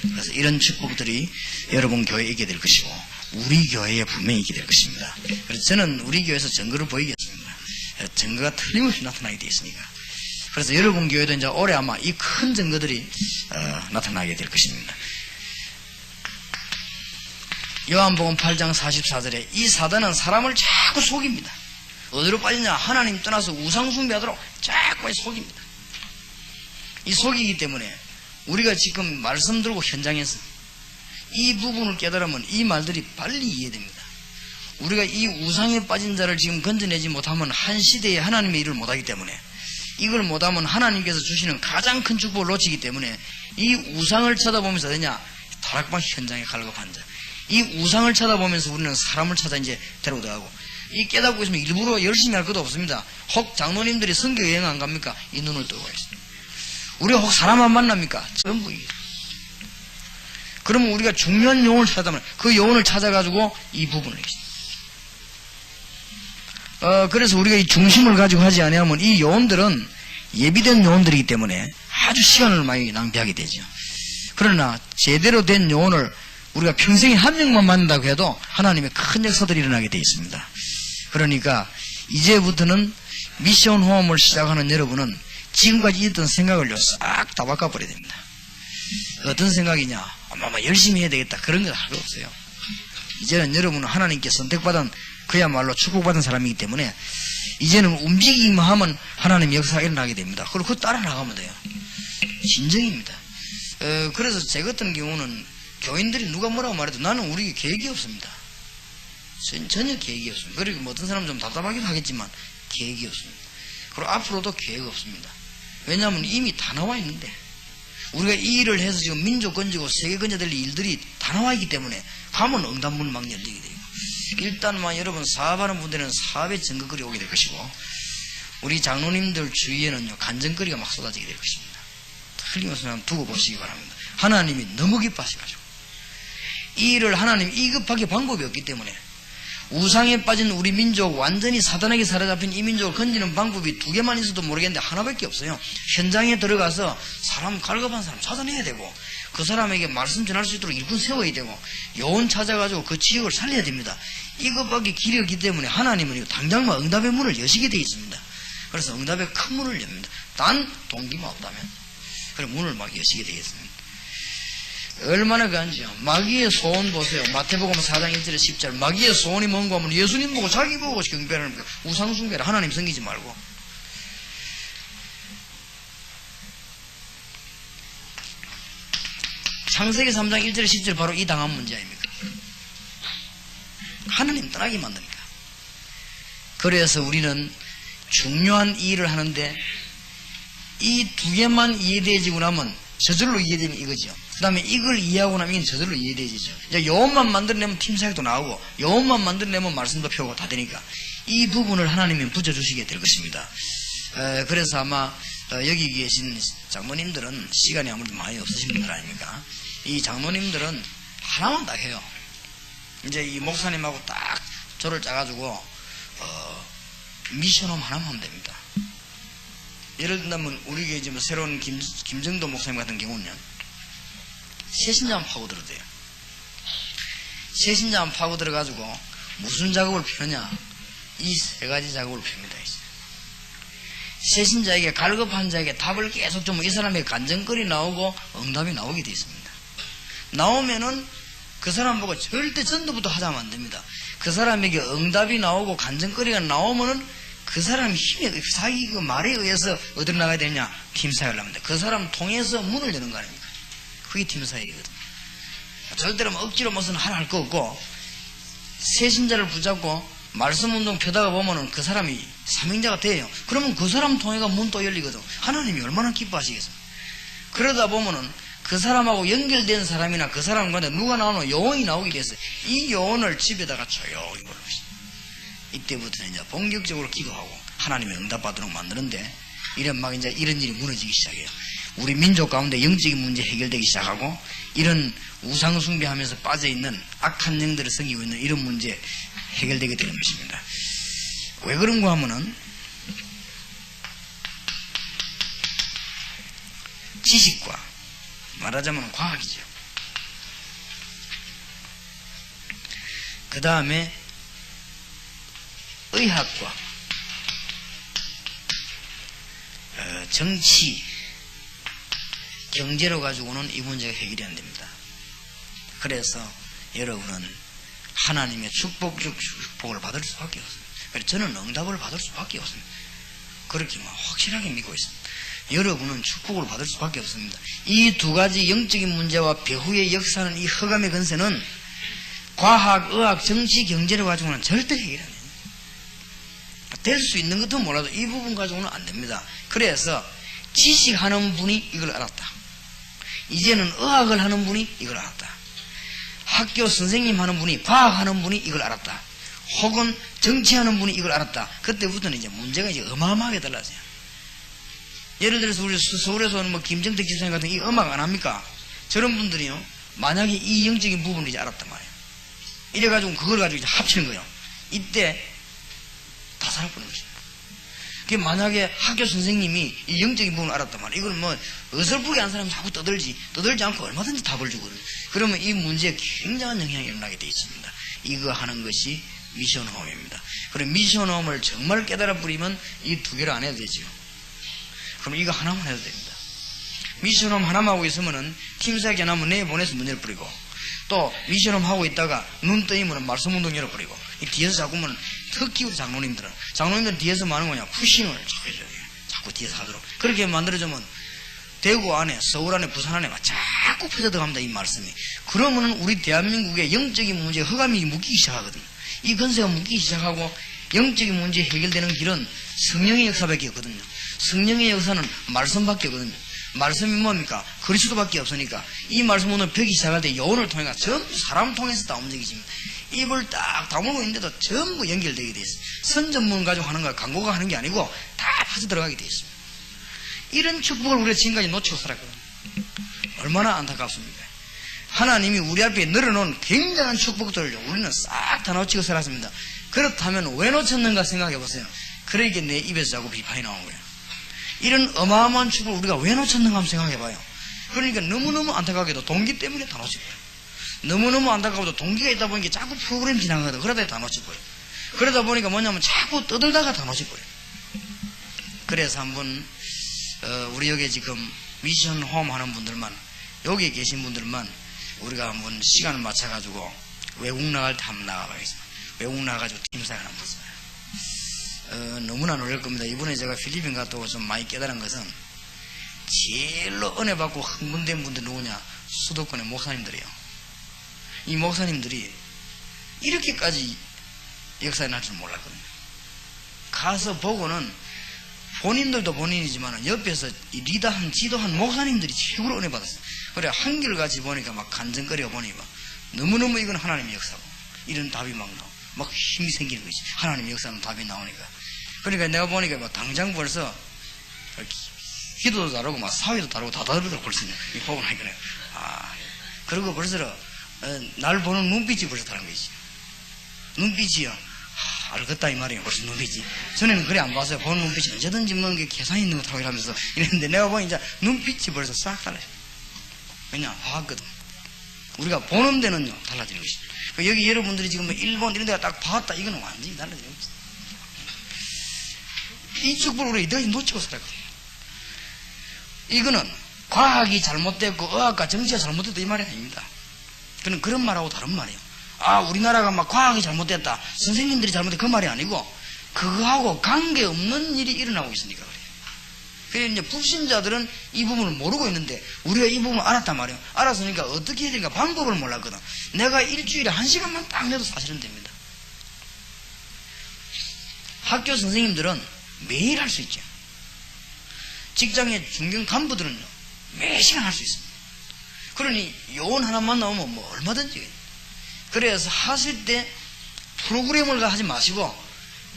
그래서 이런 축복들이 여러분 교회에 있게 될 것이고 우리 교회에 분명히 있게 될 것입니다. 그래서 저는 우리 교회에서 증거를 보이겠습니다. 증거가 틀림없이 나타나게 되어 있으니까. 그래서 여러분 교회도 이제 올해 아마 이 큰 증거들이 나타나게 될 것입니다. 요한복음 8장 44절에 이 사단은 사람을 자꾸 속입니다. 어디로 빠지냐? 하나님 떠나서 우상 숭배하도록 자꾸 속입니다. 이 속이기 때문에 우리가 지금 말씀 들고 현장에서 이 부분을 깨달으면 이 말들이 빨리 이해됩니다. 우리가 이 우상에 빠진 자를 지금 건져내지 못하면 한 시대에 하나님의 일을 못하기 때문에, 이걸 못하면 하나님께서 주시는 가장 큰 축복을 놓치기 때문에 이 우상을 쳐다보면서 되냐? 다락방 현장에 갈급한 자. 이 우상을 쳐다보면서 우리는 사람을 찾아 이제 데리고 들어가고, 이 깨닫고 있으면 일부러 열심히 할 것도 없습니다. 혹 장로님들이 선교 여행 안 갑니까? 이 눈을 뜨고 있습니다. 우리가 혹 사람 안 만납니까? 전부 이게. 그러면 우리가 중요한 영혼을 찾아면 그 영혼을 찾아가지고 이 부분을 했습니다. 그래서 우리가 이 중심을 가지고 하지 않으면 이 영혼들은 예비된 영혼들이기 때문에 아주 시간을 많이 낭비하게 되죠. 그러나 제대로 된 영혼을 우리가 평생에 한 명만 만난다고 해도 하나님의 큰 역사들이 일어나게 되어 있습니다. 그러니까 이제부터는 미션 호흡을 시작하는 여러분은 지금까지 있던 생각을 싹 다 바꿔버려야 됩니다. 어떤 생각이냐? 아마 열심히 해야 되겠다. 그런 거 하나도 없어요. 이제는 여러분은 하나님께 선택받은 그야말로 축복받은 사람이기 때문에 이제는 움직이기만 하면 하나님의 역사가 일어나게 됩니다. 그리고 그거 따라 나가면 돼요. 진정입니다. 그래서 제 같은 경우는 교인들이 누가 뭐라고 말해도 나는 우리 계획이 없습니다. 전혀 계획이 없습니다. 그리고 뭐 어떤 사람은 좀 답답하기도 하겠지만 계획이 없습니다. 그리고 앞으로도 계획 없습니다. 왜냐하면 이미 다 나와 있는데, 우리가 이 일을 해서 지금 민족 건지고 세계 건져야 될 일들이 다 나와 있기 때문에 가면 응답문 막 열리게 되고 일단 여러분 사업하는 분들은 사업에 전극거리 오게 될 것이고, 우리 장로님들 주위에는요 간증거리가 막 쏟아지게 될 것입니다. 틀림없이 한번 두고 보시기 바랍니다. 하나님이 너무 기뻐하셔가지고 이 일을 하나님 이급하게 방법이 없기 때문에, 우상에 빠진 우리 민족, 완전히 사단에게 사로잡힌 이 민족을 건지는 방법이 두 개만 있어도 모르겠는데 하나밖에 없어요. 현장에 들어가서 사람 갈급한 사람 찾아내야 되고, 그 사람에게 말씀 전할 수 있도록 일꾼 세워야 되고, 요원 찾아가지고 그 지역을 살려야 됩니다. 이것밖에 길이 없기 때문에 하나님은 당장만 응답의 문을 여시게 되어 있습니다. 그래서 응답의 큰 문을 엽니다. 단 동기만 없다면 그래 문을 막 여시게 되겠습니다. 얼마나 간지요. 마귀의 소원 보세요. 마태복음 4장 1절에 10절. 마귀의 소원이 뭔가 하면 예수님 보고 자기 보고 경배를 합니다. 우상숭배를 하나님 섬기지 말고. 창세기 3장 1절에 10절 바로 이 당한 문제 아닙니까? 하나님 떠나게 만드니까. 그래서 우리는 중요한 이 일을 하는데 이 두 개만 이해되지고 나면 저절로 이해되는 이거죠. 그 다음에 이걸 이해하고 나면 이게 저절로 이해되지죠. 이제 요원만 만들어내면 팀사역도 나오고, 요원만 만들어내면 말씀도 펴고 다 되니까 이 부분을 하나님이 붙여주시게 될 것입니다. 그래서 아마 여기 계신 장모님들은 시간이 아무래도 많이 없으신 분들 아닙니까? 이 장모님들은 하나만 딱 해요. 이제 이 목사님하고 딱 조를 짜가지고 미션홈 하나만 하면 됩니다. 예를 들면 우리 지금 새로운 김정도 목사님 같은 경우는 새신자만 파고들어도 돼요. 새신자만 파고들어가지고 무슨 작업을 펴냐? 이 세 가지 작업을 펴니다. 새신자에게 갈급한 자에게 답을 계속 주면 이 사람에게 간증거리 나오고 응답이 나오게 되어 있습니다. 나오면은 그 사람 보고 절대 전도부터 하자면 안 됩니다. 그 사람에게 응답이 나오고 간증거리가 나오면은 그 사람 힘에, 자기 그 말에 의해서 어디로 나가야 되냐? 팀사역을 합니다. 그 사람 통해서 문을 여는 거 아닙니까? 그게 팀사역이거든요. 절대로 억지로 무슨 하라 할 거 없고, 새신자를 붙잡고 말씀운동 펴다가 보면은 그 사람이 사명자가 돼요. 그러면 그 사람 통해가 문 또 열리거든. 하나님이 얼마나 기뻐하시겠어요. 그러다 보면은 그 사람하고 연결된 사람이나 그 사람 가운데 누가 나오는 요원이 나오게 돼서 이 요원을 집에다가 조용히 불러주시죠. 이때부터는 이제 본격적으로 기도하고 하나님의 응답받도록 만드는데, 이런 막 이제 이런 일이 무너지기 시작해요. 우리 민족 가운데 영적인 문제 해결되기 시작하고, 이런 우상숭배하면서 빠져있는 악한 영들을 섬기고 있는 이런 문제 해결되게 되는 것입니다. 왜 그런가 하면은 지식과 말하자면 과학이죠. 그 다음에 의학과 정치, 경제로 가지고는 이 문제가 해결이 안 됩니다. 그래서 여러분은 하나님의 축복을 받을 수밖에 없습니다. 그래서 저는 응답을 받을 수밖에 없습니다. 그렇게 확실하게 믿고 있습니다. 여러분은 축복을 받을 수밖에 없습니다. 이 두 가지 영적인 문제와 배후의 역사는, 이 허감의 근세는 과학, 의학, 정치, 경제를 가지고는 절대 해결이 안 됩니다. 될 수 있는 것도 몰라도 이 부분 가지고는 안 됩니다. 그래서 지식하는 분이 이걸 알았다. 이제는 의학을 하는 분이 이걸 알았다. 학교 선생님 하는 분이, 과학하는 분이 이걸 알았다. 혹은 정치하는 분이 이걸 알았다. 그때부터는 이제 문제가 이제 어마어마하게 달라져요. 예를 들어서 우리 서울에서 오는 김정택 집사님 같은 이 음악 안 합니까? 저런 분들이요, 만약에 이 영적인 부분을 이제 알았단 말이에요. 이래가지고 그걸 가지고 이제 합치는 거예요. 이때 다 살아버리는 것입니다. 그 만약에 학교 선생님이 이 영적인 부분을 알았단 말이에요. 이걸 어설프게 한 사람이 자꾸 떠들지 않고 얼마든지 답을 주거든요. 그러면 이 문제에 굉장한 영향이 일어나게 되어 있습니다. 이거 하는 것이 미션홈입니다. 그럼 미션홈을 정말 깨달아 버리면 이 두 개를 안 해도 되죠. 그럼 이거 하나만 해도 됩니다. 미션홈 하나만 하고 있으면은 팀사역이 안 하면 내보내서 문 열어버리고, 또 미션홈 하고 있다가 눈 뜨이면 말씀운동 열어버리고, 이 뒤에서 자꾸면, 특히 우리 장로님들은 뒤에서 뭐 하는 거냐? 푸싱을 자꾸 해줘야 돼요. 자꾸 뒤에서 하도록. 그렇게 만들어주면 대구 안에, 서울 안에, 부산 안에 자꾸 퍼져 들어갑니다. 이 말씀이. 그러면은 우리 대한민국의 영적인 문제에 허감이 묶이기 시작하거든요. 이 근세가 묶이기 시작하고 영적인 문제 해결되는 길은 성령의 역사밖에 없거든요. 성령의 역사는 말씀밖에 없거든요. 말씀이 뭡니까? 그리스도밖에 없으니까 이 말씀 오늘 펴기 시작할 때 여운을 통해서 전부 사람 통해서 다 움직이십니다. 입을 딱 다물고 있는데도 전부 연결되게 돼 있어요. 선 전문 가지고 하는 거, 광고가 하는 게 아니고 다 파져 들어가게 돼 있습니다. 이런 축복을 우리가 지금까지 놓치고 살았거든요. 얼마나 안타깝습니까? 하나님이 우리 앞에 늘어놓은 굉장한 축복들을 우리는 싹 다 놓치고 살았습니다. 그렇다면 왜 놓쳤는가 생각해 보세요. 그러니까 내 입에서 자꾸 비판이 나오는 거예요. 이런 어마어마한 축복을 우리가 왜 놓쳤는가 한번 생각해 봐요. 그러니까 너무너무 안타깝게도 동기 때문에 다 놓치고 너무너무 안타깝게도 동기가 있다 보니까 자꾸 프로그램 지나가거든. 그러다 다 놓치고 그러다 보니까 뭐냐면 자꾸 떠들다가 다 놓치고 그래서 한번 우리 여기 지금 미션 홈 하는 분들만 여기 계신 분들만 우리가 한번 시간을 맞춰가지고 외국 나갈 때 한번 나가봐야겠습니다. 외국 나가가지고 팀사를 한번 보세요. 너무나 놀랄 겁니다. 이번에 제가 필리핀 갔다 오고 좀 많이 깨달은 것은 제일로 은혜 받고 흥분된 분들 누구냐? 수도권의 목사님들이에요. 이 목사님들이 이렇게까지 역사에 날 줄 몰랐거든요. 가서 보고는 본인들도 본인이지만 옆에서 리더한 지도한 목사님들이 최고로 은혜 받았어요. 그래 한결같이 보니까 막 간증거리고 보니 막 너무너무 이건 하나님의 역사고 이런 답이 막 힘이 생기는 거지. 하나님의 역사는 답이 나오니까. 그러니까 내가 보니까 막 당장 벌써 기도도 다르고 막 사회도 다르고 다 다르더라고 벌써 이 보고 나니까 그리고 벌써 날 보는 눈빛이 벌써 다른 거지. 눈빛이요. 알겠다 이 말이에요. 벌써 눈빛이. 전에는 그래 안 봤어요. 보는 눈빛이 언제든지 뭐 계산이 있는 것 하고 이러면서 이랬는데 내가 보니 이제 눈빛이 벌써 싹 달라요. 왜냐 봤거든. 우리가 보는 데는요 달라지는 것이. 여기 여러분들이 지금 일본 이런 데가 딱 봤다 이거는 완전히 달라지는 것이. 이 축복을 우리가 이때까지 놓치고 살았거든. 이거는 과학이 잘못됐고 의학과 정치가 잘못됐다 이 말이 아닙니다. 그는 그런 말하고 다른 말이에요. 우리나라가 막 과학이 잘못됐다 선생님들이 잘못됐다 그 말이 아니고 그거하고 관계없는 일이 일어나고 있으니까 그래요. 그래서 이제 불신자들은 이 부분을 모르고 있는데 우리가 이 부분을 알았단 말이에요. 알았으니까 어떻게 해야 되는가 방법을 몰랐거든. 내가 일주일에 1시간만 딱 내도 사실은 됩니다. 학교 선생님들은 매일 할 수 있죠. 직장의 중견 간부들은요 매 시간 할 수 있습니다. 그러니 요원 하나만 나오면 뭐 얼마든지. 그래서 하실 때 프로그램을 하지 마시고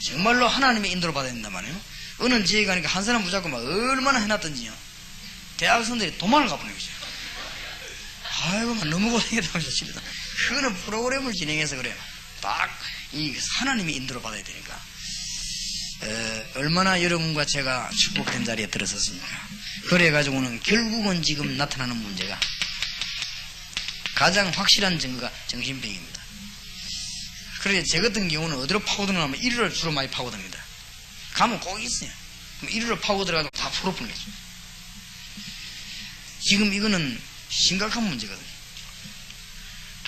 정말로 하나님의 인도를 받아야 된단 말이에요. 어느 지에 가니까 한 사람 붙잡고 막 얼마나 해놨던지요. 대학생들이 도망을 가보는 거죠. 아이고 너무 고생했다고 해서 집에서 그거는 프로그램을 진행해서 그래요. 딱 이 하나님의 인도를 받아야 되니까. 얼마나 여러분과 제가 축복된 자리에 들어섰습니까? 그래가지고는 결국은 지금 나타나는 문제가 가장 확실한 증거가 정신병입니다. 그래서 제 같은 경우는 어디로 파고드냐면 이리로 주로 많이 파고듭니다. 가면 꼭 있어요. 그럼 이리로 파고들어가지고 다 풀어보는 거죠. 지금 이거는 심각한 문제거든요.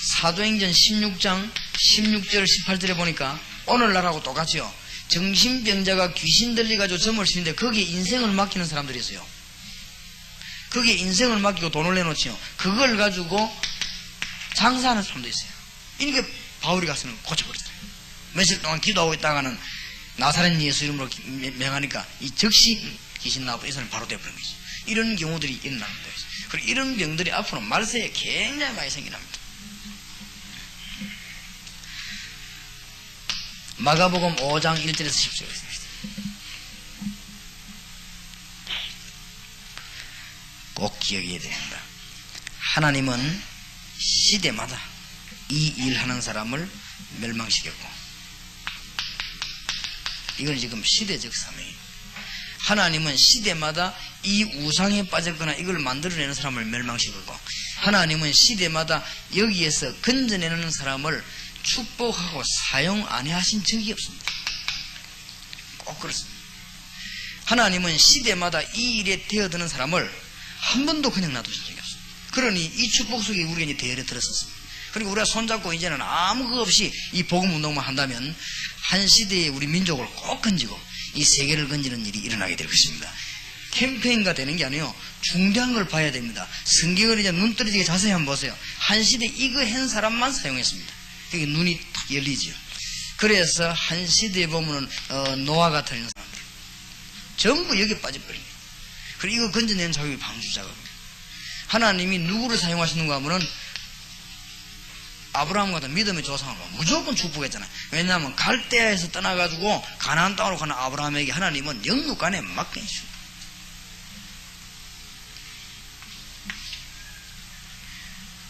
사도행전 16장 16절 18절에 보니까 오늘날하고 똑같죠. 정신병자가 귀신 들려가지고 점을 쓰는데 거기에 인생을 맡기는 사람들이 있어요. 거기에 인생을 맡기고 돈을 내놓지요. 그걸 가지고 장사하는 사람도 있어요. 이게 바울이 가서는 고쳐버렸어요. 며칠 동안 기도하고 있다가는 나사렛 예수 이름으로 명하니까 이 즉시 귀신 나고 이 사람이 바로 돼버린 거죠. 이런 경우들이 일어납니다. 그리고 이런 병들이 앞으로 말세에 굉장히 많이 생겨납니다. 마가복음 5장 1절에서 10절에 있습니다. 꼭 기억해야 됩니다. 하나님은 시대마다 이 일하는 사람을 멸망시켰고 이건 지금 시대적 사명이에요. 하나님은 시대마다 이 우상에 빠졌거나 이걸 만들어내는 사람을 멸망시키고 하나님은 시대마다 여기에서 건져내는 사람을 축복하고 사용 안 하신 적이 없습니다. 꼭 그렇습니다. 하나님은 시대마다 이 일에 되어드는 사람을 한 번도 그냥 놔두신 적이 없습니다. 그러니 이 축복 속에 우리가 이제 대열에 들었었습니다. 그리고 우리가 손잡고 이제는 아무 것 없이 이 복음 운동만 한다면 한 시대에 우리 민족을 꼭 건지고 이 세계를 건지는 일이 일어나게 될 것입니다. 캠페인가 되는 게 아니에요. 중대한 걸 봐야 됩니다. 성경을 이제 눈 떨어지게 자세히 한번 보세요. 한 시대 이거 한 사람만 사용했습니다. 여기 눈이 탁 열리죠. 그래서 한 시대에 보면은 노아 같은 사람들 전부 여기 빠져버립니다. 그리고 이거 건져내는 작업이 방주 작업입니다. 하나님이 누구를 사용하시는가 하면은 아브라함 같은 믿음의 조상은 무조건 축복했잖아요. 왜냐하면 갈대아에서 떠나가지고 가나안 땅으로 가는 아브라함에게 하나님은 영육간에 맡겨주십니다.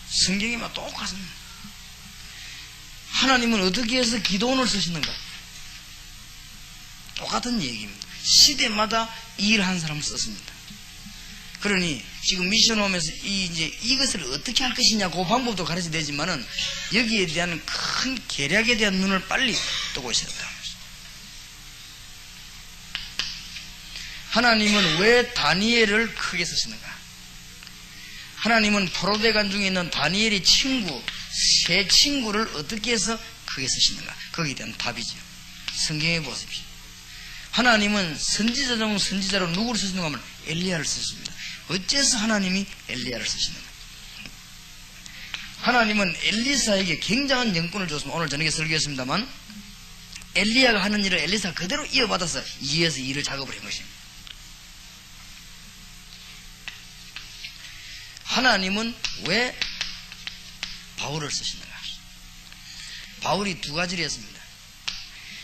성경이만 똑같습니다. 하나님은 어떻게 해서 기도원을 쓰시는가? 똑같은 얘기입니다. 시대마다 일한 사람을 썼습니다. 그러니 지금 미션홈에서 이것을 어떻게 할 것이냐 그 방법도 가르쳐 되지만은 여기에 대한 큰 계략에 대한 눈을 빨리 뜨고 있어야 된다. 하나님은 왜 다니엘을 크게 쓰시는가? 하나님은 포로대관 중에 있는 다니엘의 친구, 세 친구를 어떻게 해서 크게 쓰시는가? 거기에 대한 답이죠. 성경에 보십시오. 하나님은 선지자 중 선지자로 누구를 쓰시는가 하면 엘리야를 쓰십니다. 어째서 하나님이 엘리야를 쓰시는가? 하나님은 엘리사에게 굉장한 영권을 줬습니다. 오늘 저녁에 설교했습니다만 엘리야가 하는 일을 엘리사가 그대로 이어받아서 이어서 일을 작업을 한 것입니다. 하나님은 왜 바울을 쓰시는가? 바울이 두 가지를 했습니다.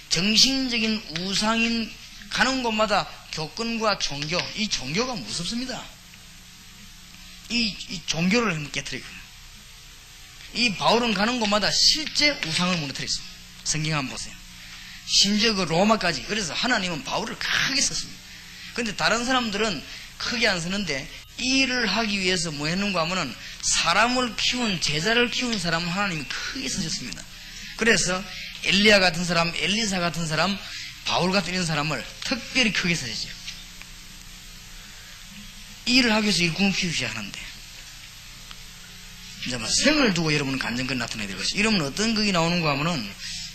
정신적인 우상인 가는 곳마다 교권과 종교, 이 종교가 무섭습니다. 이 종교를 한번 깨뜨리거든요. 이 바울은 가는 곳마다 실제 우상을 무너뜨렸습니다. 성경 한번 보세요. 심지어 그 로마까지. 그래서 하나님은 바울을 크게 썼습니다. 그런데 다른 사람들은 크게 안 쓰는데 이 일을 하기 위해서 뭐 했는가 하면은 사람을 키운 제자를 키운 사람은 하나님이 크게 쓰셨습니다. 그래서 엘리야 같은 사람, 엘리사 같은 사람, 바울 같은 이런 사람을 특별히 크게 쓰셨죠. 이 일을 하기 위해서 일꾼을 키우셔야 하는데 이제 뭐 생을 두고 여러분은 간증권 나타내야 될 것이. 이러면 어떤 극이 나오는가 하면은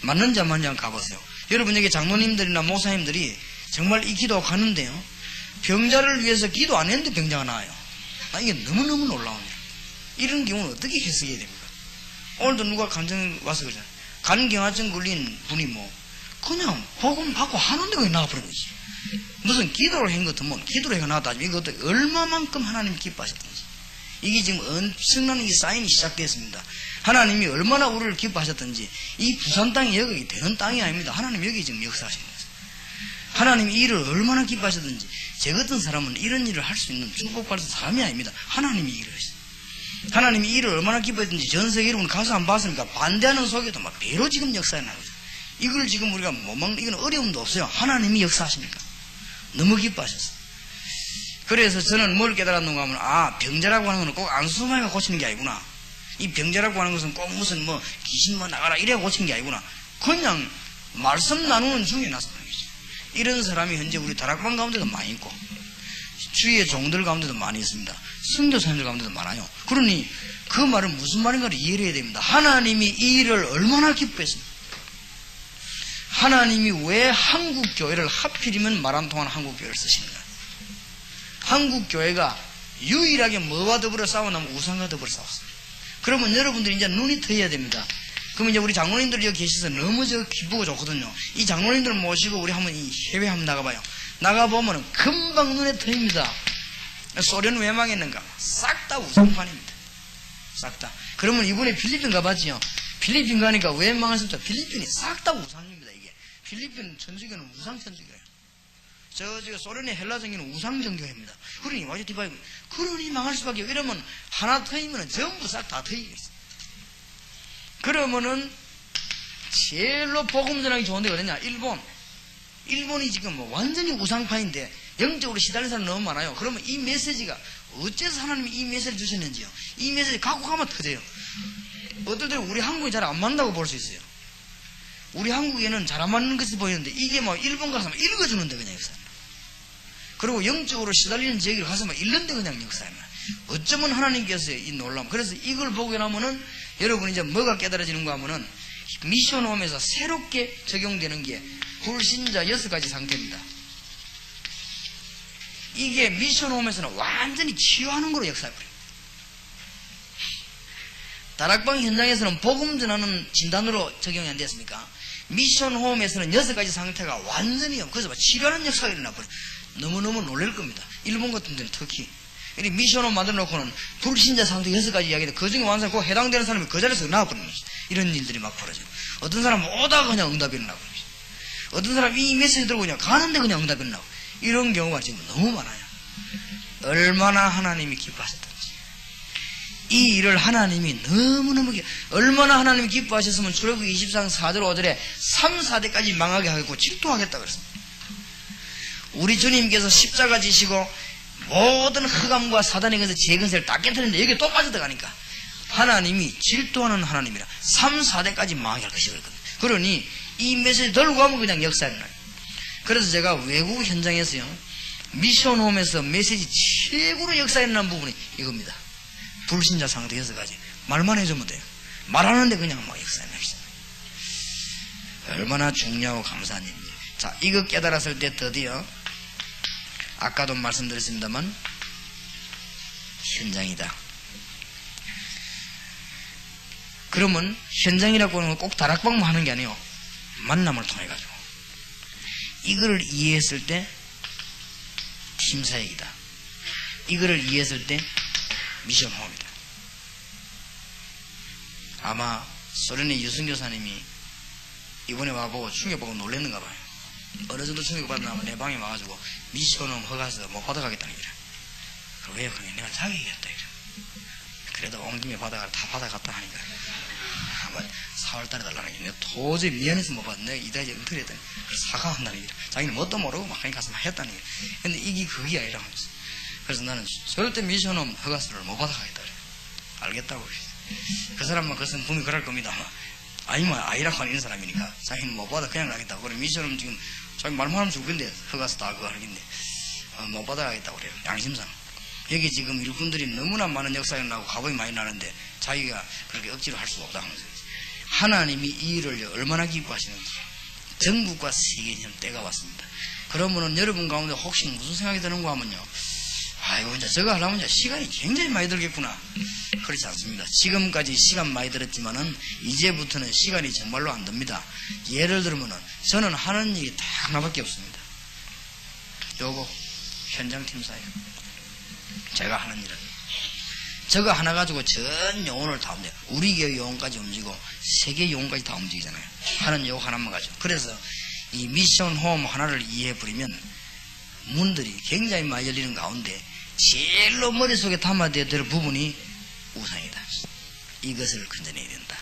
맞는지 안 맞는지 한번 가보세요. 여러분 여기 장로님들이나 목사님들이 정말 이 기도 가는데요, 병자를 위해서 기도 안 했는데 병자가 나와요. 이게 너무너무 놀라웁니다. 이런 경우는 어떻게 해석해야 됩니까? 오늘도 누가 간증 와서 그러잖아요. 간경화증 걸린 분이 그냥 복음 받고 하는데 그냥 나와버린 거지. 무슨 기도를 한 것 같으면 기도를 해가 나왔다. 이것도 얼마만큼 하나님이 기뻐하셨던지. 이게 지금 엄청난 이 사인이 시작됐습니다. 하나님이 얼마나 우리를 기뻐하셨던지. 이 부산 땅이 여기 되는 땅이 아닙니다. 하나님 여기 지금 역사하시는 거예요. 하나님이 이 일을 얼마나 기뻐하셨던지. 제 같은 사람은 이런 일을 할 수 있는 축복받은 사람이 아닙니다. 하나님이 일을 하셨어요. 하나님이 이 일을 얼마나 기뻐했던지 전 세계 여러분 가서 안 봤습니까? 반대하는 속에도 막 배로 지금 역사해 나가죠. 이걸 지금 우리가 못 막는, 이건 어려움도 없어요. 하나님이 역사하십니까? 너무 기뻐하셨어요. 그래서 저는 뭘 깨달았는가 하면, 병자라고 하는 것은 꼭 안수마이가 고치는 게 아니구나. 이 병자라고 하는 것은 꼭 무슨 귀신 나가라 이래 고치는 게 아니구나. 그냥 말씀 나누는 중에 나서는 거죠. 이런 사람이 현재 우리 다락방 가운데도 많이 있고 주위의 종들 가운데도 많이 있습니다. 선교사님들 가운데도 많아요. 그러니 그 말은 무슨 말인가를 이해를 해야 됩니다. 하나님이 이 일을 얼마나 기뻐했습니까? 하나님이 왜 한국교회를 하필이면 말 안 통하는 한국교회를 쓰십니까? 한국교회가 유일하게 뭐와 더불어 싸우냐면 우상과 더불어 싸웠어요. 그러면 여러분들이 이제 눈이 트여야 됩니다. 그러면 이제 우리 장로님들이 여기 계셔서 너무 기쁘고 좋거든요. 이 장로님들 모시고 우리 한번 이 해외 한번 나가봐요. 나가보면 금방 눈에 트입니다. 소련 왜 망했는가? 싹 다 우상판입니다. 싹 다. 그러면 이번에 필리핀 가봤지요? 필리핀 가니까 왜 망했습니까? 필리핀이 싹 다 우상입니다. 이게 필리핀 천주교는 우상 천주교예요. 저 소련의 헬라 정교는 우상 정교입니다. 그러니 와주 디바이 그러니 망할 수밖에. 이러면 하나 트이면 전부 싹 다 트이겠어요. 그러면은 제일로 복음 전하기 좋은 데가 어디냐? 일본이 지금 완전히 우상파인데 영적으로 시달린 사람 너무 많아요. 그러면 이 메시지가 어째서 하나님이 이 메시지를 주셨는지요? 이 메시지 갖고 가면 터져요. 어떨 때 우리 한국이 잘 안 맞는다고 볼 수 있어요. 우리 한국에는 잘 안 맞는 것이 보이는데 이게 일본 가서 읽어주는데 그냥 역사는. 그리고 영적으로 시달리는 지역에 가서 읽는데 그냥 역사는. 어쩌면 하나님께서 이 놀람. 그래서 이걸 보고 나면은 여러분이 이제 뭐가 깨달아지는가 하면은 미션홈에서 새롭게 적용되는 게 불신자 6가지 상태입니다. 이게 미션홈에서는 완전히 치유하는 거로 역사해버려요. 다락방 현장에서는 복음 전하는 진단으로 적용이 안 됐습니까? 미션홈에서는 6가지 상태가 완전히 그래서 치료하는 역사가 일어나버려요. 너무너무 놀랄 겁니다. 일본 같은 데는 특히. 미션홈 만들어 놓고는 불신자 상태 6가지 이야기인데 그 중에 완전히 그 해당되는 사람이 그 자리에서 나와버리는 거죠. 이런 일들이 막 벌어져요. 어떤 사람 오다가 그냥 응답이 일어나고, 어떤 사람 이 메시지 들고 그냥 가는데 그냥 응답이 일어나고, 이런 경우가 지금 너무 많아요. 얼마나 하나님이 기뻐하셨던지. 이 일을 하나님이 너무너무 얼마나 하나님이 기뻐하셨으면 출애굽기 20장 4절 5절에 3, 4대까지 망하게 하겠고 질투하겠다 그랬습니다. 우리 주님께서 십자가 지시고 모든 흑암과 사단의 것을 재근세를 다 깨뜨리는데 여기에 또 빠져들어가니까 하나님이 질투하는 하나님이라 3, 4대까지 망하게 할 것이 그랬거든요. 그러니 이 메시지 들고 가면 그냥 역사에 나요. 그래서 제가 외국 현장에서요, 미션홈에서 메시지 최고로 역사에 일어난 부분이 이겁니다. 불신자 상태 6가지. 말만 해주면 돼요. 말하는데 그냥 막 역사에 나시죠. 얼마나 중요하고 감사한 일인지. 자, 이거 깨달았을 때 드디어 아까도 말씀드렸습니다만 현장이다. 그러면 현장이라고 하는 건 꼭 다락방만 하는 게 아니에요. 만남을 통해 가지고 이거를 이해했을 때 팀사역이다. 이거를 이해했을 때 미션 홈이다. 아마 소련의 유승 교사님이 이번에 와보고 충격받고 놀랬는가 봐요. 어느 정도 충격받았나 내 방에 와가지고 미션 홈 허가서 못 받아가겠다는 거라. 왜요? 그게 내가 자기겠다. 그래도 온 김에 받아가 다 받아갔다 하니까 아마 4월달에 달라는 게 내가 도저히 미안해서 못 받았는데 내가 이다지 엉터리했더니 사과한다는 게 자기는 뭣도 모르고 막 하니 가서 막 했다는 게. 근데 이게 그게 아니라 하면서. 그래서 나는 절대 미션홈 허가서를 못 받아가겠다 그래. 알겠다고. 그 사람만 그것은 분명히 그럴 겁니다. 아니면 아니라고 하는 이런 사람이니까 자기는 못 받아 그냥 가겠다고. 그래 미션홈 지금 자기 말만 하면 죽을 건데 허가서 다 그거 하는데 못 받아가겠다고 그래요. 양심상. 여기 지금 일꾼들이 너무나 많은 역사가 나고 값이 많이 나는데 자기가 그렇게 억지로 할 수가 없다 하면서. 하나님이 이 일을 얼마나 기뻐하시는지. 전국과 세계는 때가 왔습니다. 그러면은 여러분 가운데 혹시 무슨 생각이 드는가 하면요, 아이고 이제 저거 하려면 이제 시간이 굉장히 많이 들겠구나. 그렇지 않습니다. 지금까지 시간 많이 들었지만은 이제부터는 시간이 정말로 안 듭니다. 예를 들면은 저는 하는 일이 딱 하나밖에 없습니다. 요거 현장팀 사역. 제가 하는 일은 저거 하나 가지고 전 영혼을 다 움직여요. 우리 교회 영혼까지 움직이고 세계 영혼까지 다 움직이잖아요. 하는 요거 하나만 가지고. 그래서 이 미션 홈 하나를 이해해버리면 문들이 굉장히 많이 열리는 가운데 제일로 머릿속에 담아야 될 부분이 우상이다. 이것을 건져내야 된다.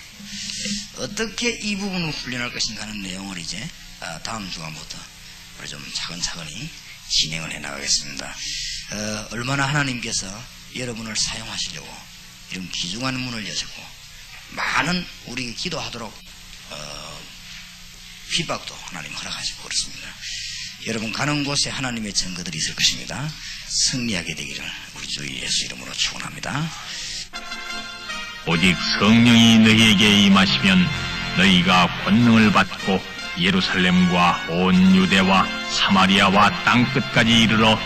어떻게 이 부분을 훈련할 것인가 하는 내용을 이제 다음 주간부터 우리 좀 차근차근히 진행을 해 나가겠습니다. 얼마나 하나님께서 여러분을 사용하시려고 이런 귀중한 문을 여셨고 많은 우리 기도하도록 핍박도 하나님 허락하시고 그렇습니다. 여러분 가는 곳에 하나님의 증거들이 있을 것입니다. 승리하게 되기를 우리 주 예수 이름으로 축원합니다. 오직 성령이 너희에게 임하시면 너희가 권능을 받고 예루살렘과 온 유대와 사마리아와 땅끝까지 이르러